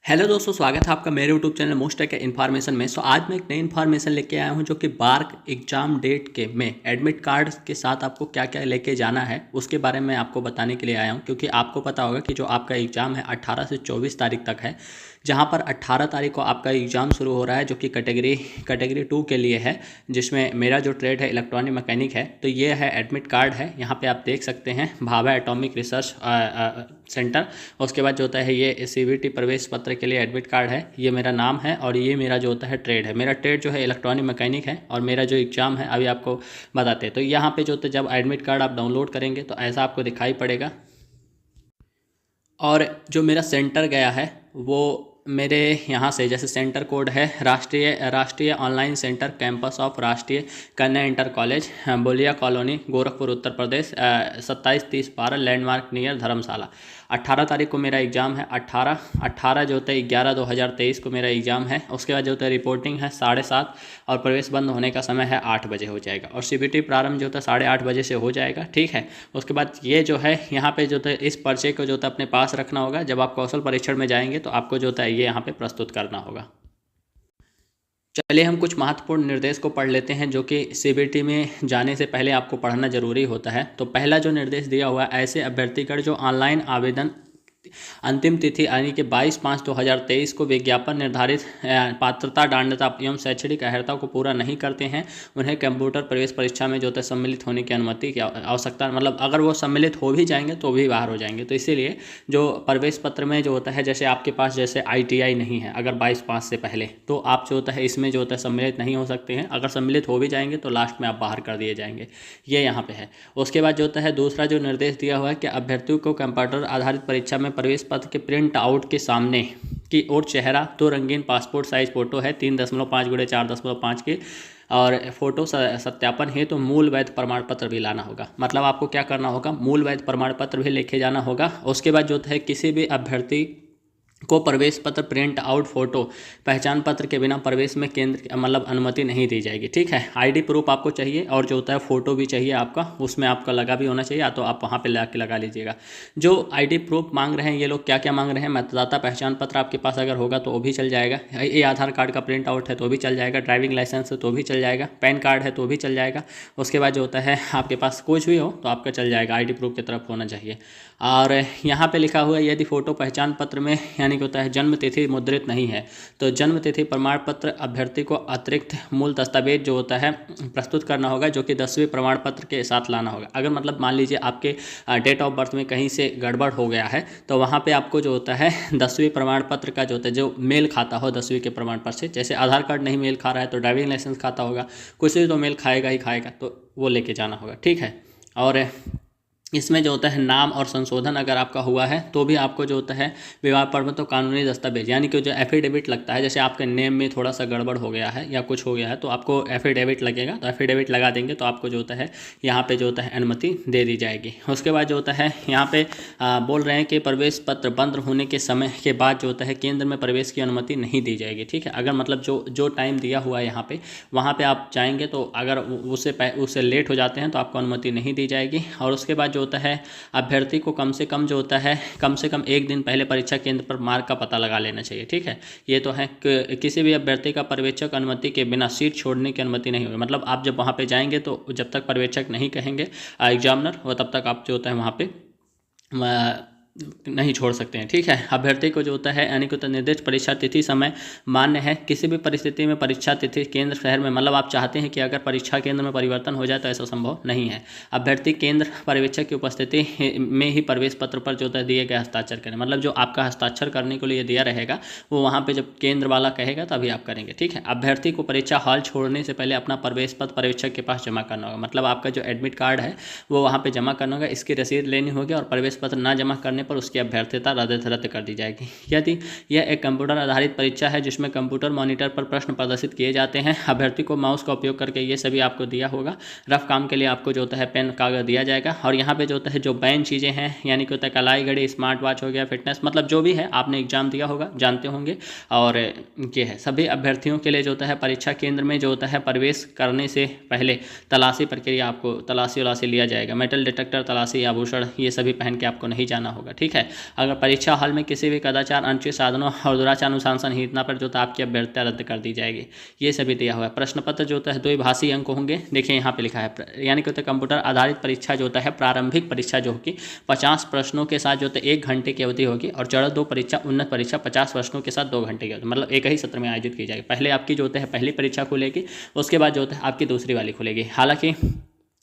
Hello दोस्तों, स्वागत है आपका मेरे YouTube channel most tech information में। आज मैं एक नई इन्फॉर्मेशन लेके आया हूं जो कि बार्क एग्जाम डेट के में एडमिट कार्ड के साथ आपको क्या क्या लेके जाना है उसके बारे में आपको बताने के लिए आया हूं। क्योंकि आपको पता होगा कि जो आपका एग्ज़ाम है 18 से 24 तारीख तक है, जहां पर 18 तारीख को आपका एग्ज़ाम शुरू हो रहा है जो कि कैटेगरी 2 के लिए है, जिसमें मेरा जो ट्रेड है इलेक्ट्रॉनिक मैकेनिक है। तो ये है एडमिट कार्ड है, यहाँ पे आप देख सकते हैं भाभा एटॉमिक रिसर्च सेंटर। उसके बाद जो होता है ये CVT प्रवेश पत्र के लिए एडमिट कार्ड है, ये मेरा नाम है और ये मेरा जो होता है ट्रेड है। मेरा ट्रेड जो है इलेक्ट्रॉनिक मैकेनिक है और मेरा जो एग्ज़ाम है अभी आपको बताते हैं। तो यहाँ पे जो होता है जब एडमिट कार्ड आप डाउनलोड करेंगे तो ऐसा आपको दिखाई पड़ेगा। और जो मेरा सेंटर गया है वो मेरे यहाँ से, जैसे सेंटर कोड है राष्ट्रीय ऑनलाइन सेंटर कैंपस ऑफ राष्ट्रीय कन्या इंटर कॉलेज, बोलिया colony, Gorakhpur, Uttar Pradesh, 27-30-12 landmark near धर्मशाला। 18 तारीख को मेरा एग्ज़ाम है। 18 जो होता है 11/2/2023 को मेरा एग्ज़ाम है। उसके बाद जो होता है रिपोर्टिंग है 7:30 और प्रवेश बंद होने का समय है 8 बजे हो जाएगा। और CBT प्रारंभ जो होता है 8:30 बजे से हो जाएगा, ठीक है। उसके बाद ये जो है यहाँ पे जो होता है इस पर्चे को जो होता है अपने पास रखना होगा। जब आप कौशल परीक्षण में जाएंगे तो आपको जो होता है ये यहाँ पे प्रस्तुत करना होगा। चलिए हम कुछ महत्वपूर्ण निर्देश को पढ़ लेते हैं जो कि CBT में जाने से पहले आपको पढ़ना जरूरी होता है। तो पहला जो निर्देश दिया हुआ है, ऐसे अभ्यर्थीगण जो ऑनलाइन आवेदन अंतिम तिथि यानी कि 22/5/2023 को विज्ञापन निर्धारित पात्रता, दांडता एवं शैक्षणिक अर्हता को पूरा नहीं करते हैं, उन्हें कंप्यूटर प्रवेश परीक्षा में जो है सम्मिलित होने की अनुमति की आवश्यकता, मतलब अगर वो सम्मिलित हो भी जाएंगे तो भी बाहर हो जाएंगे। तो इसीलिए जो प्रवेश पत्र में जो होता है, जैसे आपके पास जैसे ITI नहीं है अगर 22/5 से पहले, तो आप जो होता है इसमें जो होता है सम्मिलित नहीं हो सकते हैं। अगर सम्मिलित हो भी जाएंगे तो लास्ट में आप बाहर कर दिए जाएंगे, ये यहाँ पे है। उसके बाद जो होता है दूसरा जो निर्देश दिया हुआ है कि अभ्यर्थियों को कंप्यूटर आधारित परीक्षा में प्रवेश पत्र के प्रिंट आउट के सामने की ओर चेहरा, 2 रंगीन पासपोर्ट साइज फोटो है 3.5x4.5 की, और फोटो सत्यापन है तो मूल वैध प्रमाण पत्र भी लाना होगा। मतलब आपको क्या करना होगा, मूल वैध प्रमाण पत्र भी लेके जाना होगा। उसके बाद जो है किसी भी अभ्यर्थी को प्रवेश पत्र प्रिंट आउट फोटो पहचान पत्र के बिना प्रवेश में केंद्र मतलब अनुमति नहीं दी जाएगी, ठीक है। ID प्रूफ आपको चाहिए और जो होता है फ़ोटो भी चाहिए आपका, उसमें आपका लगा भी होना चाहिए, या तो आप वहाँ पे लगा लीजिएगा। जो ID प्रूफ मांग रहे हैं ये लोग क्या क्या मांग रहे हैं, मतदाता पहचान पत्र आपके पास अगर होगा तो वो भी चल जाएगा, ये आधार कार्ड का प्रिंट आउट है तो भी चल जाएगा, ड्राइविंग लाइसेंस है तो भी चल जाएगा, पैन कार्ड है तो भी चल जाएगा। उसके बाद जो होता है आपके पास कुछ भी हो तो आपका चल जाएगा, ID प्रूफ की तरफ होना चाहिए। और यहाँ पे लिखा हुआ है यदि फ़ोटो पहचान पत्र में यानी कि होता है जन्म तिथि मुद्रित नहीं है तो जन्म तिथि प्रमाण पत्र अभ्यर्थी को अतिरिक्त मूल दस्तावेज जो होता है प्रस्तुत करना होगा, जो कि 10वीं प्रमाण पत्र के साथ लाना होगा। अगर मतलब मान लीजिए आपके डेट ऑफ बर्थ में कहीं से गड़बड़ हो गया है तो वहाँ पे आपको जो होता है 10वीं प्रमाण पत्र का जो होता है जो मेल खाता हो 10वीं के प्रमाण पत्र से, जैसे आधार कार्ड नहीं मेल खा रहा है तो ड्राइविंग लाइसेंस खाता होगा, कुछ भी तो मेल खाएगा ही खाएगा, तो वो लेके जाना होगा, ठीक है। और इसमें जो होता है नाम और संशोधन अगर आपका हुआ है तो भी आपको जो होता है विवाह प्रमाण तो कानूनी दस्तावेज यानी कि जो एफिडेविट लगता है, जैसे आपके नेम में थोड़ा सा गड़बड़ हो गया है या कुछ हो गया है तो आपको एफिडेविट लगेगा, तो एफिडेविट लगा देंगे तो आपको जो होता है यहाँ पे जो होता है अनुमति दे दी जाएगी। उसके बाद जो होता है यहाँ पे बोल रहे हैं कि प्रवेश पत्र बंद होने के समय के बाद जो होता है केंद्र में प्रवेश की अनुमति नहीं दी जाएगी, ठीक है। अगर मतलब जो टाइम दिया हुआ है यहाँ पे वहाँ पे आप जाएंगे तो अगर उससे लेट हो जाते हैं तो आपको अनुमति नहीं दी जाएगी। और उसके बाद होता है अभ्यर्थी को कम से कम जो होता है कम से कम 1 दिन पहले परीक्षा केंद्र पर मार्क का पता लगा लेना चाहिए, ठीक है। ये तो है किसी भी अभ्यर्थी का पर्यवेक्षक अनुमति के बिना सीट छोड़ने की अनुमति नहीं होगी। मतलब आप जब वहाँ पे जाएंगे तो जब तक पर्यवेक्षक नहीं कहेंगे एग्जामिनर, वो तब तक आप जो होता है वहाँ पे नहीं छोड़ सकते हैं, ठीक है। अभ्यर्थी को जो होता है यानी कि निर्दिष्ट परीक्षा तिथि समय मान्य है, किसी भी परिस्थिति में परीक्षा तिथि केंद्र शहर में, मतलब आप चाहते हैं कि अगर परीक्षा केंद्र में परिवर्तन हो जाए तो ऐसा संभव नहीं है। अभ्यर्थी केंद्र पर्यवेक्षक की उपस्थिति में ही प्रवेश पत्र पर जो होता है दिए गए हस्ताक्षर करें, मतलब जो आपका हस्ताक्षर करने के लिए दिया रहेगा वो वहाँ पर जब केंद्र वाला कहेगा तभी आप करेंगे, ठीक है। अभ्यर्थी को परीक्षा हॉल छोड़ने से पहले अपना प्रवेश पत्र पर्यवेक्षक के पास जमा करना होगा, मतलब आपका जो एडमिट कार्ड है वो वहाँ पर जमा करना होगा, इसकी रसीद लेनी होगी और प्रवेश पत्र ना जमा करने पर उसकी अभ्यर्थता रद्द कर दी जाएगी। यदि यह एक कंप्यूटर आधारित परीक्षा है जिसमें कंप्यूटर मॉनिटर पर प्रश्न प्रदर्शित किए जाते हैं, अभ्यर्थी को माउस का उपयोग करके ये सभी आपको दिया होगा। रफ काम के लिए आपको जो होता है पेन कागज दिया जाएगा। और यहाँ पे जो होता है जो बैन चीज़ें हैं यानी कि होता है कलाई घड़ी, स्मार्ट वॉच हो गया, फिटनेस, मतलब जो भी है आपने एग्जाम दिया होगा जानते होंगे। और ये है सभी अभ्यर्थियों के लिए जो होता है परीक्षा केंद्र में जो होता है प्रवेश करने से पहले तलाशी प्रक्रिया, आपको तलाशी लिया जाएगा। मेटल डिटेक्टर तलाशी, आभूषण, ये सभी पहन के आपको नहीं जाना होगा, होगा। ठीक है, अगर परीक्षा हॉल में किसी भी कदाचार, अनुचित साधनों और दुराचार अनुशासनहीनता पर जो है आपकी अभ्यर्थता रद्द कर दी जाएगी। ये सभी दिया हुआ है। प्रश्न पत्र जो है द्विभाषी अंक होंगे। देखिए यहाँ पे लिखा है, यानी कि कंप्यूटर आधारित परीक्षा जो है प्रारंभिक परीक्षा जो होगी 50 प्रश्नों के साथ जो है 1 घंटे की अवधि होगी, और चरण 2 परीक्षा उन्नत परीक्षा 50 प्रश्नों के साथ 2 घंटे की अवधि, मतलब एक ही सत्र में आयोजित की जाएगी। पहले आपकी जो है पहली परीक्षा खुलेगी, उसके बाद जो है आपकी दूसरी वाली खुलेगी। हालांकि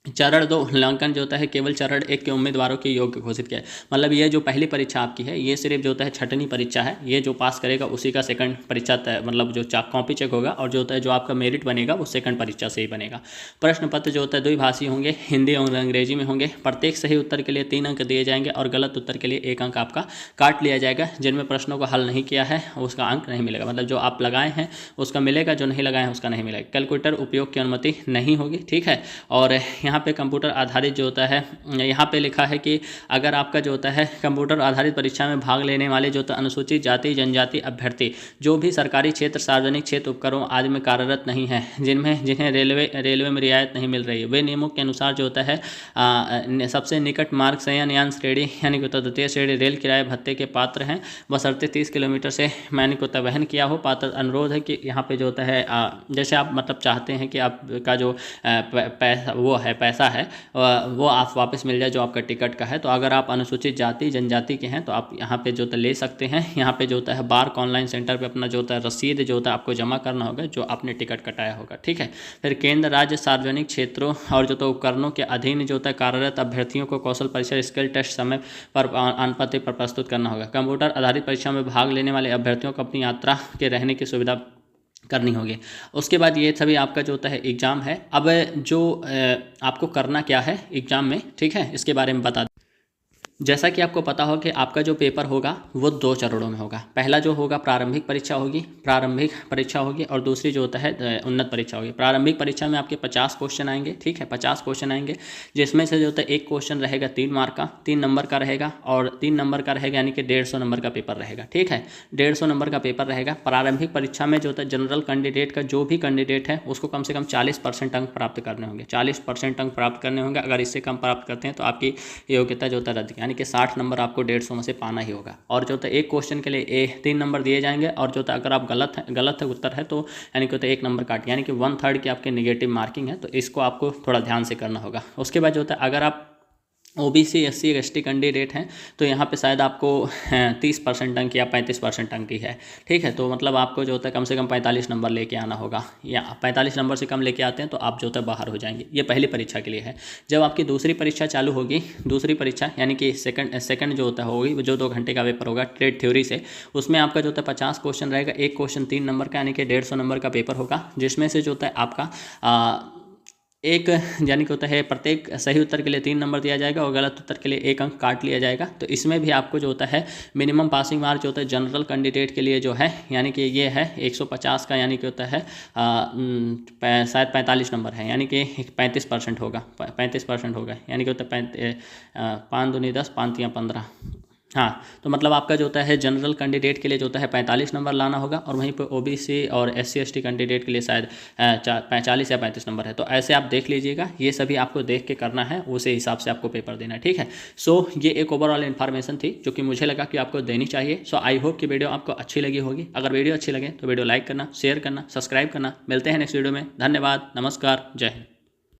चरण 2 मूल्यांकन जो होता है केवल चरण 1 के उम्मीदवारों के योग्य घोषित किया है। मतलब ये जो पहली परीक्षा आपकी है ये सिर्फ जो होता है छठवीं परीक्षा है। ये जो पास करेगा उसी का सेकंड परीक्षा मतलब जो कॉपी चेक होगा, और जो होता है जो आपका मेरिट बनेगा वो सेकंड परीक्षा से ही बनेगा। प्रश्न पत्र जो होता है द्विभाषी होंगे, हिंदी और अंग्रेजी में होंगे। प्रत्येक सही उत्तर के लिए 3 अंक दिए जाएंगे और गलत उत्तर के लिए 1 अंक आपका काट लिया जाएगा। जिनमें प्रश्नों को हल नहीं किया है उसका अंक नहीं मिलेगा, मतलब जो आप लगाए हैं उसका मिलेगा, जो नहीं लगाए हैं उसका नहीं मिलेगा। कैलकुलेटर उपयोग की अनुमति नहीं होगी। ठीक है, और यहाँ पे कंप्यूटर आधारित जो होता है, यहाँ पे लिखा है कि अगर आपका जो होता है कंप्यूटर आधारित परीक्षा में भाग लेने वाले जो तो अनुसूचित जाति जनजाति अभ्यर्थी जो भी सरकारी क्षेत्र, सार्वजनिक क्षेत्र उपक्रमों आदि में कार्यरत नहीं है, जिन्हें रेलवे में रियायत नहीं मिल रही है, वे नियमों के अनुसार जो होता है सबसे निकट मार्ग शयनयान श्रेणी यानी कि द्वितीय श्रेणी रेल किराए भत्ते के पात्र हैं, बशर्ते 30 किलोमीटर से मैंने को वहन किया हो। पात्र अनुरोध है कि यहाँ पे जो होता है जैसे आप मतलब चाहते हैं कि आपका जो पैसा है वो आप वापस मिल जाए जो आपका टिकट का है। तो अगर आप अनुसूचित जाति जनजाति के हैं तो आप यहाँ पे जो ले सकते हैं। यहाँ पे जो होता है बार्क ऑनलाइन सेंटर पे अपना जो होता है रसीद जो होता है आपको जमा करना होगा जो आपने टिकट कटाया होगा। ठीक है, फिर केंद्र राज्य सार्वजनिक क्षेत्रों और जो तो उपकरणों के अधीन जो होता है कार्यरत अभ्यर्थियों को कौशल परीक्षा स्किल टेस्ट समय पर अनुपाति पर प्रस्तुत करना होगा। कंप्यूटर आधारित परीक्षा में भाग लेने वाले अभ्यर्थियों को अपनी यात्रा के रहने की सुविधा करनी होगी। उसके बाद ये सभी आपका जो होता है एग्ज़ाम है। अब जो आपको करना क्या है एग्ज़ाम में, ठीक है, इसके बारे में बता। जैसा कि आपको पता हो कि आपका जो पेपर होगा वो 2 चरणों में होगा। पहला जो होगा प्रारंभिक परीक्षा होगी और दूसरी जो होता है उन्नत परीक्षा होगी। प्रारंभिक परीक्षा में आपके 50 क्वेश्चन आएंगे। ठीक है, 50 क्वेश्चन आएंगे, जिसमें से जो होता है एक क्वेश्चन रहेगा 3 मार्क का, 3 नंबर का रहेगा, और 3 नंबर का रहेगा यानी कि 150 नंबर का पेपर रहेगा। ठीक है, 150 नंबर का पेपर रहेगा। प्रारंभिक परीक्षा में जो होता है जनरल कैंडिडेट का जो भी कैंडिडेट है उसको कम से कम 40% अंक प्राप्त करने होंगे। 40% अंक प्राप्त करने होंगे। अगर इससे कम प्राप्त करते हैं तो आपकी योग्यता जो होता है रद्द, यानी कि 60 नंबर आपको 150 में से पाना ही होगा। और जो होता है एक क्वेश्चन के लिए 3 नंबर दिए जाएंगे, और जो होता है अगर आप गलत उत्तर है तो यानी कि होता है 1 नंबर काट, यानी कि 1/3 की आपके नेगेटिव मार्किंग है। तो इसको आपको थोड़ा ध्यान से करना होगा। उसके बाद जो होता है अगर आप OBC SC ST कैंडिडेट हैं तो यहाँ पे शायद आपको 30% अंक या 35% अंक ही है। ठीक है, तो मतलब आपको जो होता है कम से कम 45 नंबर लेके आना होगा, या 45 नंबर से कम लेके आते हैं तो आप जो होता है बाहर हो जाएंगे। ये पहली परीक्षा के लिए है। जब आपकी दूसरी परीक्षा चालू होगी, दूसरी परीक्षा यानी कि सेकंड जो होता होगी, जो 2 घंटे का पेपर होगा ट्रेड थ्योरी से, उसमें आपका जो होता है 50 क्वेश्चन रहेगा। एक क्वेश्चन 3 नंबर का यानी कि 150 नंबर का पेपर होगा, जिसमें से जो होता है आपका एक यानी कि होता है प्रत्येक सही उत्तर के लिए 3 नंबर दिया जाएगा और गलत उत्तर के लिए 1 अंक काट लिया जाएगा। तो इसमें भी आपको जो होता है मिनिमम पासिंग मार्क जो होता है जनरल कैंडिडेट के लिए जो है यानी कि ये है 150 का, यानी कि होता है शायद 45 नंबर है, यानी कि 35% होगा। 35% होगा यानी कि होता है 5 दूनी 10 5 तियां 15। हाँ, तो मतलब आपका जो होता है जनरल कैंडिडेट के लिए जो होता है 45 नंबर लाना होगा, और वहीं पर OBC और SC ST कैंडिडेट के लिए शायद 40 या 35 नंबर है। तो ऐसे आप देख लीजिएगा, ये सभी आपको देख के करना है, उसी हिसाब से आपको पेपर देना है। ठीक है, सो ये एक ओवरऑल इन्फॉर्मेशन थी जो कि मुझे लगा कि आपको देनी चाहिए। सो आई होप कि वीडियो आपको अच्छी लगी होगी। अगर वीडियो अच्छी लगे तो वीडियो लाइक करना, शेयर करना, सब्सक्राइब करना। मिलते हैं नेक्स्ट वीडियो में। धन्यवाद, नमस्कार, जय हिंद।